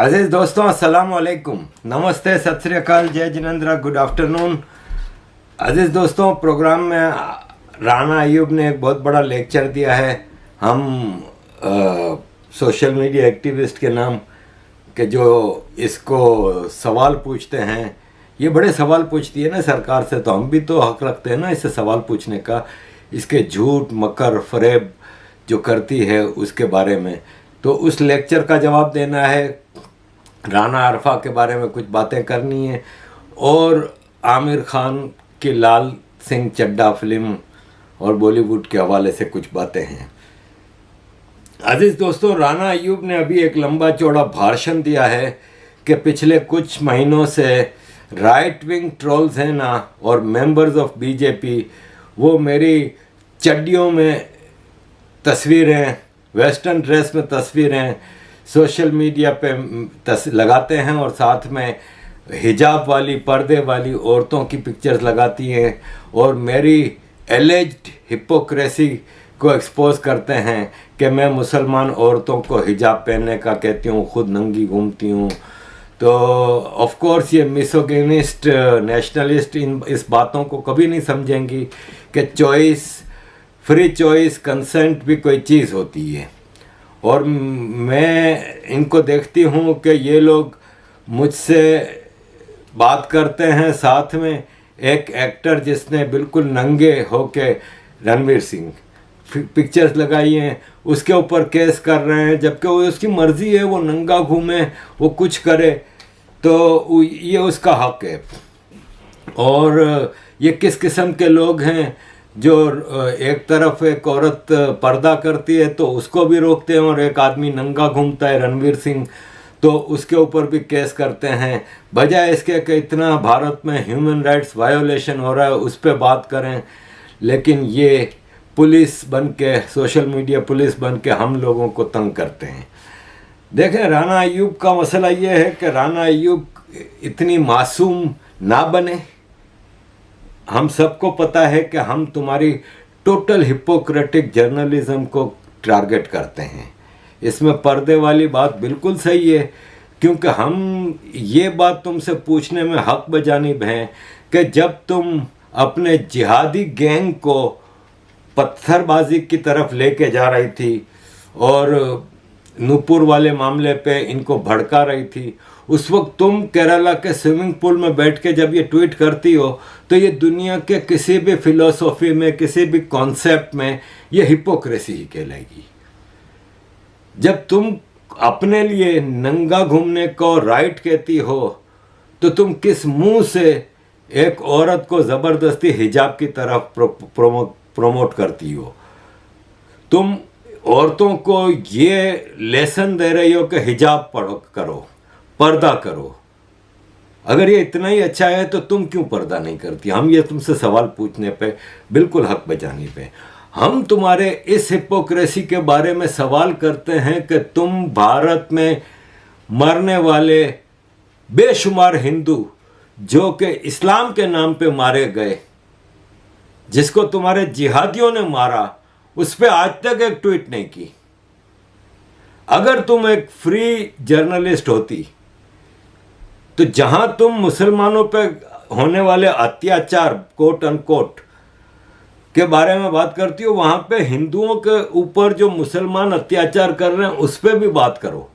अजीज दोस्तों, अस्सलाम वालेकुम, नमस्ते, सत श्री अकाल, जय जिनेंद्र, गुड आफ्टरनून। अजीज दोस्तों, प्रोग्राम में राना अयूब ने एक बहुत बड़ा लेक्चर दिया है। हम सोशल मीडिया एक्टिविस्ट के नाम के जो इसको सवाल पूछते हैं, ये बड़े सवाल पूछती है ना सरकार से, तो हम भी तो हक रखते हैं ना इससे सवाल पूछने का, इसके झूठ मकर फरेब जो करती है उसके बारे में। तो उस लेक्चर का जवाब देना है, राना अरफा के बारे में कुछ बातें करनी है, और आमिर खान की लाल सिंह चड्ढा फिल्म और बॉलीवुड के हवाले से कुछ बातें हैं। अजीज दोस्तों, राना अयूब ने अभी एक लंबा चौड़ा भाषण दिया है कि पिछले कुछ महीनों से राइट विंग ट्रोल्स हैं ना, और मेंबर्स ऑफ बीजेपी, वो मेरी चड्डियों में तस्वीरें, वेस्टर्न ड्रेस में तस्वीरें सोशल मीडिया पे लगाते हैं, और साथ में हिजाब वाली, पर्दे वाली औरतों की पिक्चर्स लगाती हैं, और मेरी एलिज्ड हिपोक्रेसी को एक्सपोज करते हैं कि मैं मुसलमान औरतों को हिजाब पहनने का कहती हूँ, खुद नंगी घूमती हूँ। तो ऑफ कोर्स ये मिसोगिनिस्ट नेशनलिस्ट इस बातों को कभी नहीं समझेंगी कि चॉइस, फ्री चॉइस, कंसेंट भी कोई चीज़ होती है। और मैं इनको देखती हूँ कि ये लोग मुझसे बात करते हैं, साथ में एक एक्टर जिसने बिल्कुल नंगे होके रणवीर सिंह पिक्चर्स लगाई हैं, उसके ऊपर केस कर रहे हैं, जबकि वो उसकी मर्ज़ी है, वो नंगा घूमे, वो कुछ करे, तो ये उसका हक है। और ये किस किस्म के लोग हैं जो एक तरफ एक औरत पर्दा करती है तो उसको भी रोकते हैं, और एक आदमी नंगा घूमता है रणवीर सिंह, तो उसके ऊपर भी केस करते हैं। बजाय इसके कि इतना भारत में ह्यूमन राइट्स वायोलेशन हो रहा है उस पर बात करें, लेकिन ये पुलिस बन के, सोशल मीडिया पुलिस बन के हम लोगों को तंग करते हैं। देखें, राना अयूब का मसला ये है कि राना अयूब इतनी मासूम ना बने। हम सबको पता है कि हम तुम्हारी टोटल हिपोक्रेटिक जर्नलिज्म को टारगेट करते हैं। इसमें पर्दे वाली बात बिल्कुल सही है, क्योंकि हम ये बात तुमसे पूछने में हक बजानिब हैं कि जब तुम अपने जिहादी गैंग को पत्थरबाजी की तरफ लेके जा रही थी और नूपुर वाले मामले पे इनको भड़का रही थी, उस वक्त तुम केरला के स्विमिंग पूल में बैठ के जब ये ट्वीट करती हो, तो ये दुनिया के किसी भी फिलॉसफी में, किसी भी कॉन्सेप्ट में ये हिपोक्रेसी ही कहलाएगी। जब तुम अपने लिए नंगा घूमने को राइट कहती हो, तो तुम किस मुंह से एक औरत को ज़बरदस्ती हिजाब की तरफ प्रोमोट करती हो? तुम औरतों को ये लेसन दे रही हो कि हिजाब करो, पर्दा करो। अगर ये इतना ही अच्छा है तो तुम क्यों पर्दा नहीं करती? हम ये तुमसे सवाल पूछने पे बिल्कुल हक बजाने पे। हम तुम्हारे इस हिपोक्रेसी के बारे में सवाल करते हैं कि तुम भारत में मरने वाले बेशुमार हिंदू जो कि इस्लाम के नाम पे मारे गए, जिसको तुम्हारे जिहादियों ने मारा, उस पर आज तक एक ट्वीट नहीं की। अगर तुम एक फ्री जर्नलिस्ट होती तो जहां तुम मुसलमानों पे होने वाले अत्याचार, कोट अनकोट, के बारे में बात करती हो, वहां पे हिंदुओं के ऊपर जो मुसलमान अत्याचार कर रहे हैं उस पर भी बात करो।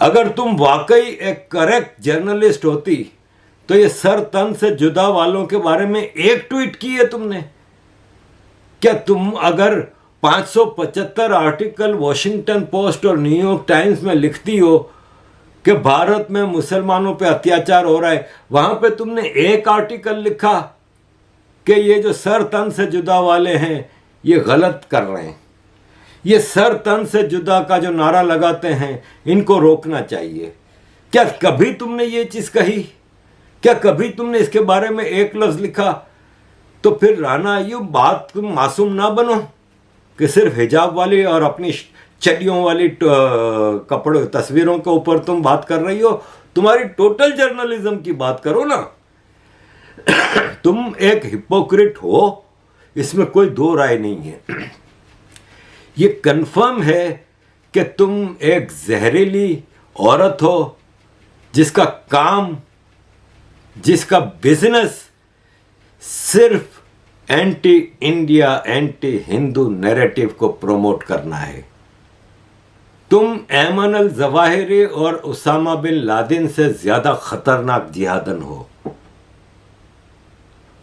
अगर तुम वाकई एक करेक्ट जर्नलिस्ट होती तो ये सर तन से जुदा वालों के बारे में एक ट्वीट की है तुमने क्या? तुम अगर 575 आर्टिकल वॉशिंगटन पोस्ट और न्यूयॉर्क टाइम्स में लिखती हो कि भारत में मुसलमानों पे अत्याचार हो रहा है, वहां पे तुमने एक आर्टिकल लिखा कि ये जो सर तन से जुदा वाले हैं ये गलत कर रहे हैं, ये सर तन से जुदा का जो नारा लगाते हैं इनको रोकना चाहिए? क्या कभी तुमने ये चीज कही? क्या कभी तुमने इसके बारे में एक लफ्ज लिखा? तो फिर राना अयूब, बात तुम मासूम ना बनो कि सिर्फ हिजाब वाली और अपनी चड्डियों वाली कपड़ों तस्वीरों के ऊपर तुम बात कर रही हो। तुम्हारी टोटल जर्नलिज्म की बात करो ना। तुम एक हिपोक्रिट हो, इसमें कोई दो राय नहीं है। ये कंफर्म है कि तुम एक जहरीली औरत हो जिसका काम, जिसका बिजनेस सिर्फ anti India, anti Hindu narrative को प्रमोट करना है। तुम ऐमन अल जवाहिरी और उसामा बिन लादेन से ज्यादा खतरनाक जिहादन हो।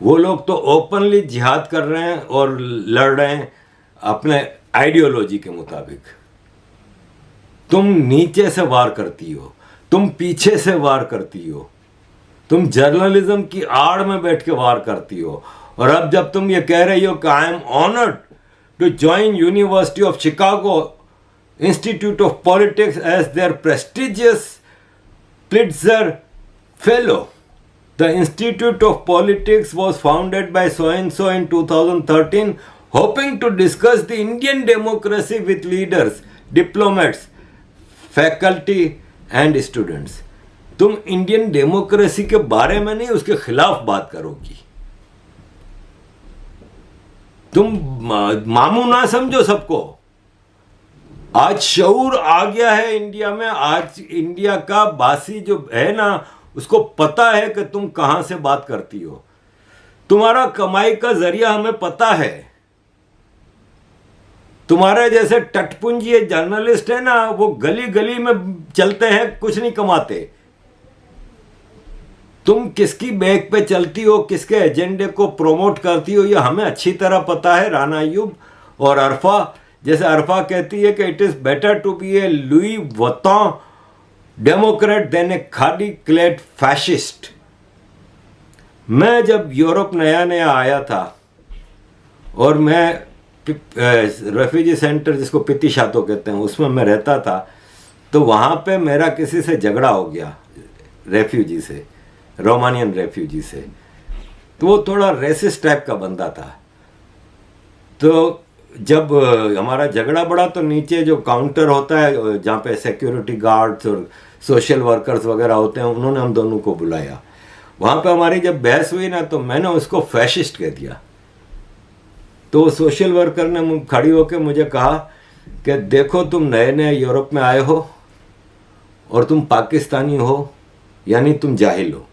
वो लोग तो ओपनली जिहाद कर रहे हैं और लड़ रहे हैं अपने आइडियोलॉजी के मुताबिक। तुम नीचे से वार करती हो, तुम पीछे से वार करती हो, तुम जर्नलिज्म की आड़ में बैठ के वार करती हो। और अब जब तुम ये कह रही हो कि I am honoured to join University of Chicago Institute of Politics as their prestigious Pulitzer fellow, the Institute of Politics was founded by so-and-so in 2013, hoping to discuss the Indian democracy with leaders, diplomats, faculty and students. तुम Indian democracy के बारे में नहीं, उसके खिलाफ बात करोगी। तुम मामू ना समझो सबको। आज शऊर आ गया है इंडिया में। आज इंडिया का बासी जो है ना, उसको पता है कि तुम कहां से बात करती हो। तुम्हारा कमाई का जरिया हमें पता है। तुम्हारे जैसे टटपुंजी जर्नलिस्ट है ना, वो गली गली में चलते हैं, कुछ नहीं कमाते। तुम किसकी बैक पे चलती हो, किसके एजेंडे को प्रमोट करती हो, ये हमें अच्छी तरह पता है। राना अय्यूब और अरफा, जैसे अरफा कहती है कि it is better to be a Louis Vuitton democrat than a khadi clad fascist. मैं जब यूरोप नया नया आया था और मैं रेफ्यूजी सेंटर, जिसको पिति शातो कहते हैं, उसमें मैं रहता था, तो वहाँ पे मेरा किसी से झगड़ा हो गया, रेफ्यूजी से, रोमानियन रेफ्यूजी से। तो वो थोड़ा रेसिस्ट टाइप का बंदा था। तो जब हमारा झगड़ा बढ़ा तो नीचे जो काउंटर होता है जहाँ पे सिक्योरिटी गार्ड्स और सोशल वर्कर्स वगैरह होते हैं, उन्होंने हम दोनों को बुलाया। वहाँ पे हमारी जब बहस हुई ना, तो मैंने उसको फैशिस्ट कह दिया। तो सोशल वर्कर ने खड़ी होकर मुझे कहा कि देखो, तुम नए नए यूरोप में आए हो और तुम पाकिस्तानी हो, यानी तुम जाहिल हो।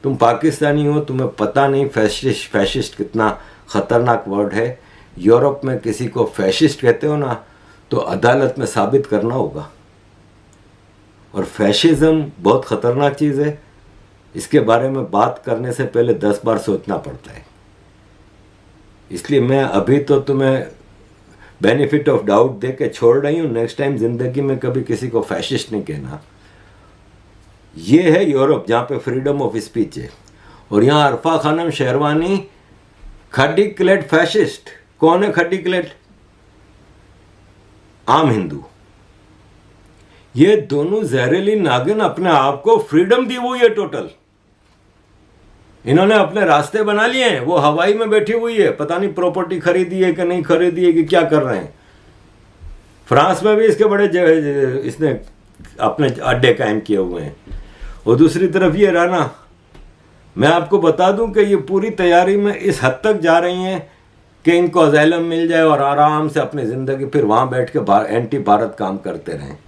तुम पाकिस्तानी हो, तुम्हें पता नहीं फैशिस्ट कितना खतरनाक वर्ड है। यूरोप में किसी को फैशिस्ट कहते हो ना, तो अदालत में साबित करना होगा। और फैशिज्म बहुत खतरनाक चीज़ है। इसके बारे में बात करने से पहले 10 बार सोचना पड़ता है। इसलिए मैं अभी तो तुम्हें बेनिफिट ऑफ डाउट दे के छोड़ रही हूँ। नेक्स्ट टाइम जिंदगी में कभी किसी को फैशिस्ट नहीं कहना। ये है यूरोप, जहाँ पे फ्रीडम ऑफ स्पीच है। और यहाँ अरफा खानम शेरवानी खड्डी क्लेट फैशिस्ट। कौन है खड्डी क्लेट? आम हिंदू। ये दोनों जहरीली नागिन अपने आप को फ्रीडम दी हुई है टोटल। इन्होंने अपने रास्ते बना लिए हैं। वो हवाई में बैठी हुई है, पता नहीं प्रॉपर्टी खरीदी है कि नहीं खरीदी है कि क्या कर रहे हैं। फ्रांस में भी इसके बड़े इसने अपने अड्डे कायम किए हुए हैं। और दूसरी तरफ ये राना, मैं आपको बता दूं कि ये पूरी तैयारी में इस हद तक जा रही हैं कि इनको अजाइलम मिल जाए और आराम से अपनी जिंदगी फिर वहां बैठ के एंटी भारत काम करते रहें।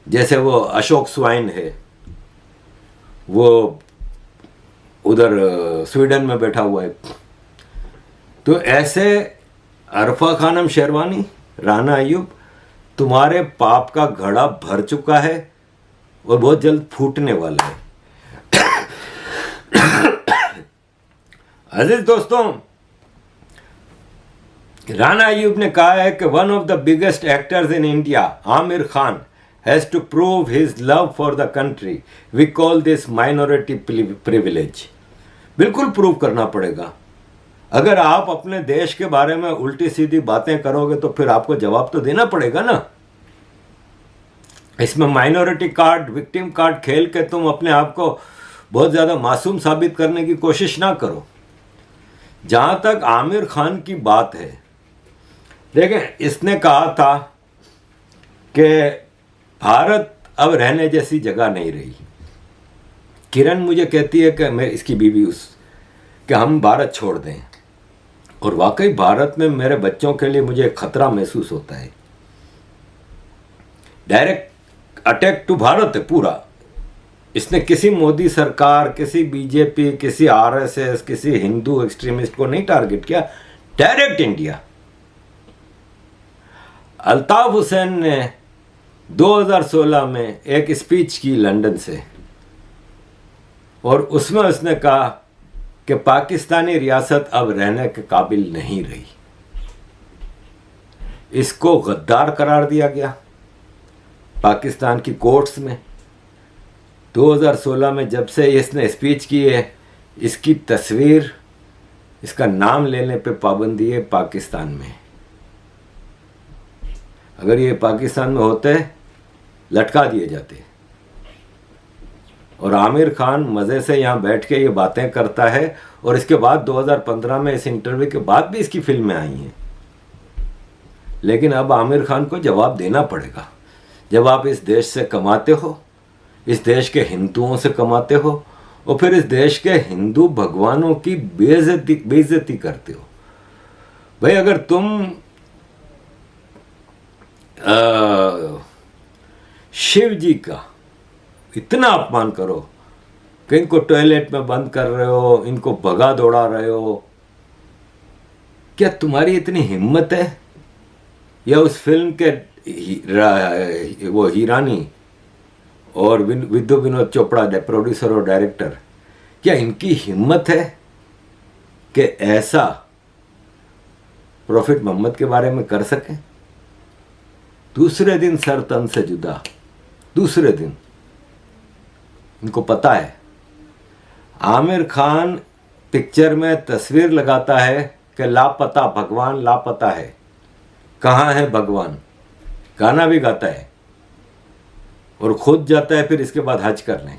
जैसे वो अशोक स्वाइन है, वो उधर स्वीडन में बैठा हुआ है। तो ऐसे अरफा खानम शेरवानी, राना अय्यूब, तुम्हारे पाप का घड़ा भर चुका है और बहुत जल्द फूटने वाला है। अजीज दोस्तों, राना अय्यूब ने कहा है कि one of the biggest actors in India, Aamir Khan, has to prove his love for the country. We call this minority privilege. बिल्कुल प्रूव करना पड़ेगा। अगर आप अपने देश के बारे में उल्टी सीधी बातें करोगे तो फिर आपको जवाब तो देना पड़ेगा ना। इसमें माइनॉरिटी कार्ड, विक्टिम कार्ड खेल के तुम अपने आप को बहुत ज्यादा मासूम साबित करने की कोशिश ना करो। जहां तक आमिर खान की बात है, देखें, इसने कहा था कि भारत अब रहने जैसी जगह नहीं रही। किरण मुझे कहती है कि मैं इसकी बीवी कि हम भारत छोड़ दें, और वाकई भारत में मेरे बच्चों के लिए मुझे खतरा महसूस होता है। डायरेक्ट अटैक टू भारत है पूरा। इसने किसी मोदी सरकार, किसी बीजेपी, किसी आरएसएस, किसी हिंदू एक्सट्रीमिस्ट को नहीं टारगेट किया, डायरेक्ट इंडिया। अल्ताफ हुसैन ने 2016 में एक स्पीच की लंदन से, और उसमें उसने कहा कि पाकिस्तानी रियासत अब रहने के काबिल नहीं रही। इसको गद्दार करार दिया गया पाकिस्तान की कोर्ट्स में। 2016 में जब से इसने स्पीच की है, इसकी तस्वीर, इसका नाम लेने पे पाबंदी है पाकिस्तान में। अगर ये पाकिस्तान में होते लटका दिए जाते। और आमिर खान मज़े से यहाँ बैठ के ये बातें करता है, और इसके बाद 2015 में इस इंटरव्यू के बाद भी इसकी फिल्में आई हैं। लेकिन अब आमिर खान को जवाब देना पड़ेगा। जब आप इस देश से कमाते हो, इस देश के हिंदुओं से कमाते हो, और फिर इस देश के हिंदू भगवानों की बेइज्जती करते हो। भाई अगर तुम शिव जी का इतना अपमान करो कि इनको टॉयलेट में बंद कर रहे हो, इनको भगा दौड़ा रहे हो, क्या तुम्हारी इतनी हिम्मत है? या उस फिल्म के वो हीरानी और विद्या विनोद चोपड़ा प्रोड्यूसर और डायरेक्टर, क्या इनकी हिम्मत है कि ऐसा प्रॉफिट मोहम्मद के बारे में कर सके? दूसरे दिन सर तन से जुदा, दूसरे दिन। इनको पता है आमिर खान पिक्चर में तस्वीर लगाता है कि लापता भगवान लापता है, कहाँ है भगवान, गाना भी गाता है और खुद जाता है फिर इसके बाद हज करने।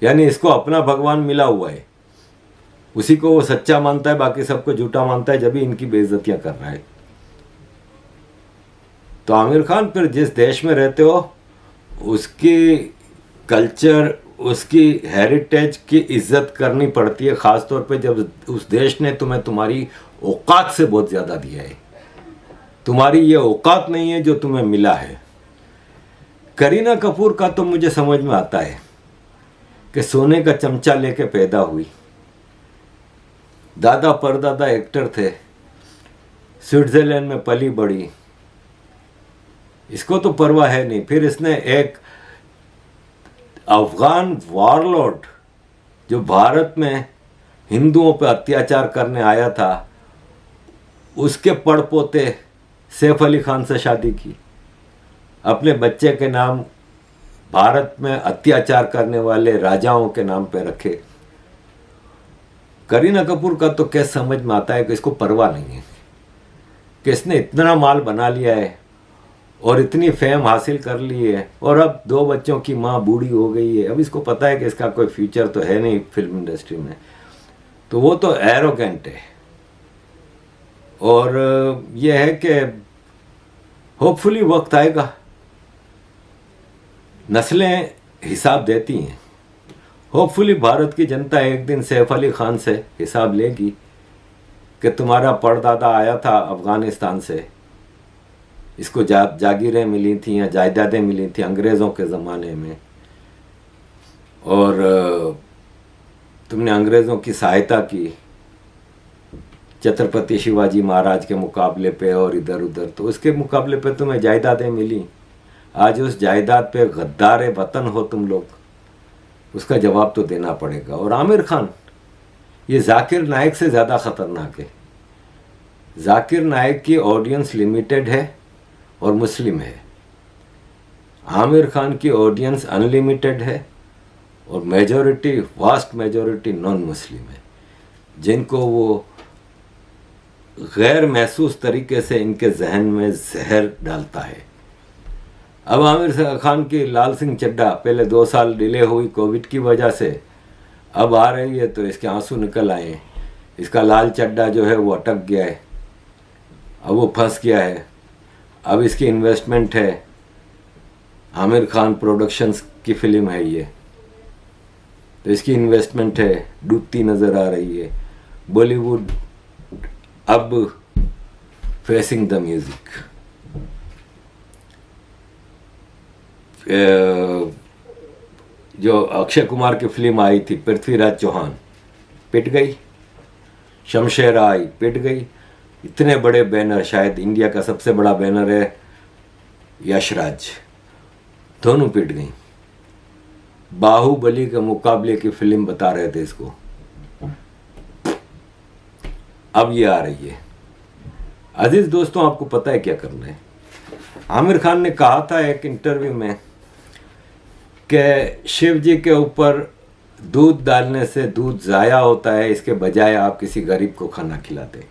यानी इसको अपना भगवान मिला हुआ है, उसी को वो सच्चा मानता है, बाकी सबको झूठा मानता है, जब भी इनकी बेइज्जतियां कर रहा है। तो आमिर खान फिर जिस देश में रहते हो उसकी कल्चर, उसकी हेरिटेज की इज्जत करनी पड़ती है, ख़ासतौर पे जब उस देश ने तुम्हें तुम्हारी औकात से बहुत ज़्यादा दिया है। तुम्हारी ये औकात नहीं है जो तुम्हें मिला है। करीना कपूर का तो मुझे समझ में आता है कि सोने का चमचा लेके पैदा हुई, दादा परदादा एक्टर थे, स्विट्जरलैंड में पली बड़ी, इसको तो परवाह है नहीं। फिर इसने एक अफगान वॉरलॉर्ड जो भारत में हिंदुओं पर अत्याचार करने आया था, उसके पड़पोते सैफ अली खान से शादी की, अपने बच्चे के नाम भारत में अत्याचार करने वाले राजाओं के नाम पे रखे। करीना कपूर का तो क्या समझ में आता है कि इसको परवाह नहीं है कि इसने इतना माल बना लिया है और इतनी फेम हासिल कर ली है, और अब 2 बच्चों की माँ बूढ़ी हो गई है। अब इसको पता है कि इसका कोई फ्यूचर तो है नहीं फिल्म इंडस्ट्री में, तो वो तो एरोगेंट है। और यह है कि होपफुली वक्त आएगा, नस्लें हिसाब देती हैं। होपफुली भारत की जनता एक दिन सैफ अली खान से हिसाब लेगी कि तुम्हारा परदादा आया था अफगानिस्तान से, इसको जागीरें मिली थी या जायदादें मिली थी अंग्रेज़ों के ज़माने में, और तुमने अंग्रेज़ों की सहायता की छत्रपति शिवाजी महाराज के मुकाबले पे और इधर उधर, तो उसके मुकाबले पे तुम्हें जायदादें मिली। आज उस जायदाद पे गद्दार वतन हो तुम लोग, उसका जवाब तो देना पड़ेगा। और आमिर खान ये जाकिर नाइक से ज़्यादा ख़तरनाक है। जाकिर नाइक की ऑडियंस लिमिटेड है और मुस्लिम है, आमिर खान की ऑडियंस अनलिमिटेड है और majority, vast majority non Muslim है, जिनको वो गैर महसूस तरीके से इनके जहन में जहर डालता है। अब आमिर खान की लाल सिंह चड्ढा पहले 2 साल डिले हुई कोविड की वजह से, अब आ रही है तो इसके आंसू निकल आए हैं। इसका लाल चड्ढा जो है वो अटक गया है, अब वो फंस गया है। अब इसकी इन्वेस्टमेंट है, आमिर खान प्रोडक्शंस की फिल्म है ये, तो इसकी इन्वेस्टमेंट है, डूबती नज़र आ रही है। बॉलीवुड अब फेसिंग द म्यूज़िक। जो अक्षय कुमार की फिल्म आई थी पृथ्वीराज चौहान, पिट गई। शमशेर आई, पिट गई। इतने बड़े बैनर, शायद इंडिया का सबसे बड़ा बैनर है यशराज, दोनों पिट गई। बाहुबली के मुकाबले की फिल्म बता रहे थे इसको, अब ये आ रही है। अजीज दोस्तों, आपको पता है क्या करना है? आमिर खान ने कहा था एक इंटरव्यू में कि शिव जी के ऊपर दूध डालने से दूध ज़ाया होता है, इसके बजाय आप किसी गरीब को खाना खिलाते।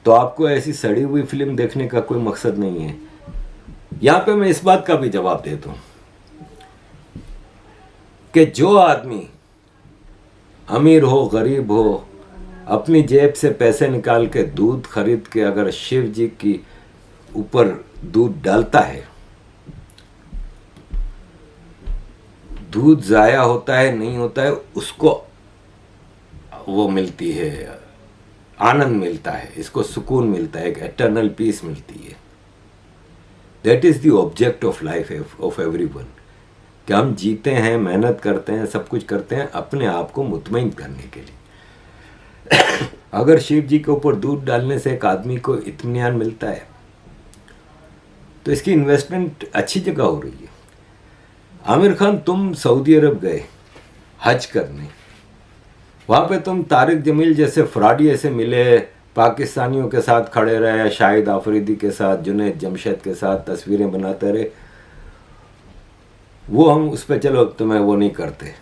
तो आपको ऐसी सड़ी हुई फिल्म देखने का कोई मकसद नहीं है। यहां पे मैं इस बात का भी जवाब देता हूं कि जो आदमी अमीर हो गरीब हो, अपनी जेब से पैसे निकाल के दूध खरीद के अगर शिव जी की ऊपर दूध डालता है, दूध जाया होता है नहीं होता है, उसको वो मिलती है, आनंद मिलता है, इसको सुकून मिलता है, एक एटर्नल पीस मिलती है। That is the object of life of everyone, कि हम जीते हैं, मेहनत करते हैं, सब कुछ करते हैं अपने आप को मुतमईन करने के लिए। अगर शिव जी के ऊपर दूध डालने से एक आदमी को इत्मीनान मिलता है, तो इसकी इन्वेस्टमेंट अच्छी जगह हो रही है। आमिर खान, तुम सऊदी अरब गए हज करने, वहाँ पे तुम तारिक जमील जैसे फ्रॉडी ऐसे मिले, पाकिस्तानियों के साथ खड़े रहे, शाहिद आफरीदी के साथ, जुनैद जमशेद के साथ तस्वीरें बनाते रहे। वो हम उस पर चलो तुम्हें वो नहीं करते।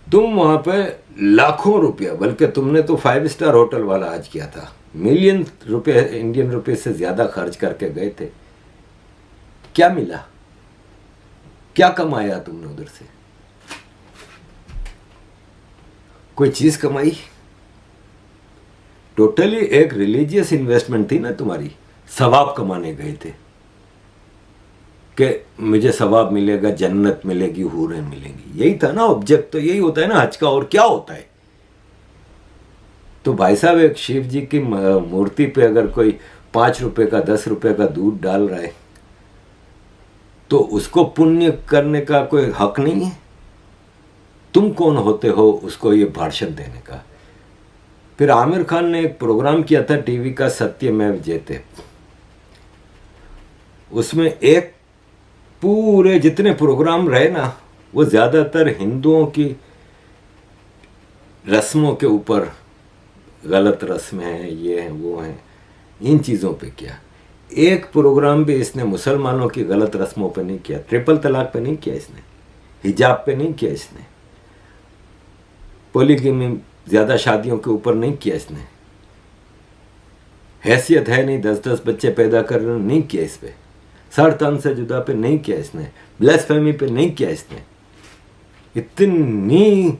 तुम वहाँ पे लाखों रुपया, बल्कि तुमने तो 5 स्टार होटल वाला हज किया था, मिलियन रुपये इंडियन रुपये से ज़्यादा खर्च करके गए थे। क्या मिला? क्या कमाया तुमने उधर से? कोई चीज कमाई? टोटली एक रिलीजियस इन्वेस्टमेंट थी ना तुम्हारी। सवाब कमाने गए थे कि मुझे सवाब मिलेगा, जन्नत मिलेगी, हूरें मिलेंगी, यही था ना ऑब्जेक्ट। तो यही होता है ना हज का, और क्या होता है? तो भाई साहब, एक शिव जी की मूर्ति पे अगर कोई 5 रुपए का 10 रुपए का दूध डाल रहा है, तो उसको पुण्य करने का कोई हक नहीं है। तुम कौन होते हो उसको ये भाषण देने का? फिर आमिर खान ने एक प्रोग्राम किया था टीवी का, सत्यमेव जयते। उसमें एक पूरे जितने प्रोग्राम रहे ना, वो ज्यादातर हिंदुओं की रस्मों के ऊपर, गलत रस्में हैं, ये हैं, वो हैं, इन चीज़ों पे किया। एक प्रोग्राम भी इसने मुसलमानों की गलत रस्मों पे नहीं किया, ट्रिपल तलाक पे नहीं किया इसने, हिजाब पे नहीं किया इसने, पॉलीगैमी ज़्यादा शादियों के ऊपर नहीं किया इसने, हैसियत है नहीं 10-10 बच्चे पैदा कर नहीं किया इस पे, सर तन से जुदा पे नहीं किया इसने, ब्लेसफेमी पे नहीं किया इसने। इतनी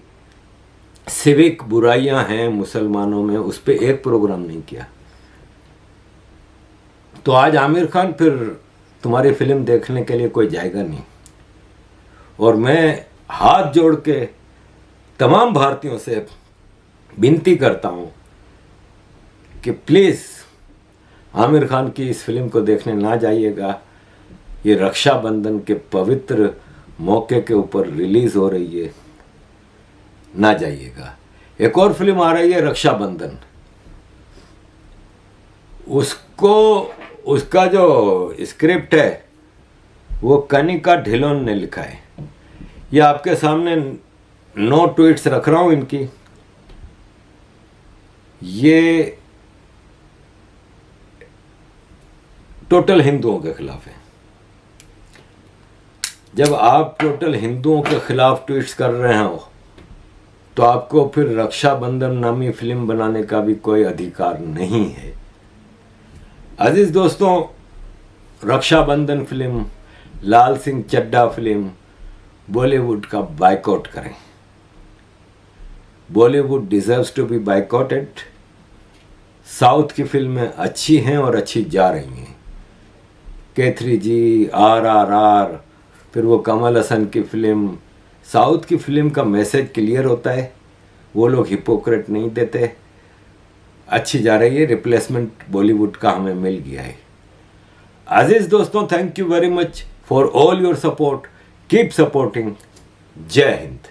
सिविक बुराइयां हैं मुसलमानों में, उस पे एक प्रोग्राम नहीं किया। तो आज आमिर खान, फिर तुम्हारी फिल्म देखने के लिए कोई जाएगा नहीं। और मैं हाथ जोड़ के तमाम भारतीयों से विनती करता हूं कि प्लीज़ आमिर खान की इस फिल्म को देखने ना जाइएगा। ये रक्षाबंधन के पवित्र मौके के ऊपर रिलीज़ हो रही है, ना जाइएगा। एक और फिल्म आ रही है रक्षाबंधन, उसका जो स्क्रिप्ट है वो कनिका ढिलोन ने लिखा है। ये आपके सामने 9 ट्वीट्स रख रहा हूं इनकी। ये टोटल हिंदुओं के खिलाफ है। जब आप टोटल हिंदुओं के खिलाफ ट्वीट्स कर रहे हो, तो आपको फिर रक्षाबंधन नामी फिल्म बनाने का भी कोई अधिकार नहीं है। अजीज दोस्तों, रक्षाबंधन फिल्म, लाल सिंह चड्ढा फिल्म, बॉलीवुड का बायकॉट करें। Bollywood deserves to be boycotted. South की फिल्में अच्छी हैं और अच्छी जा रही हैं। कैथरी जी, RRR, फिर वो कमल हसन की फिल्म। साउथ की फिल्म का मैसेज क्लियर होता है, वो लोग हिपोक्रेट नहीं देते, अच्छी जा रही है। रिप्लेसमेंट बॉलीवुड का हमें मिल गया है। अजीज दोस्तों, thank you very much. For all your support, keep supporting. जय हिंद।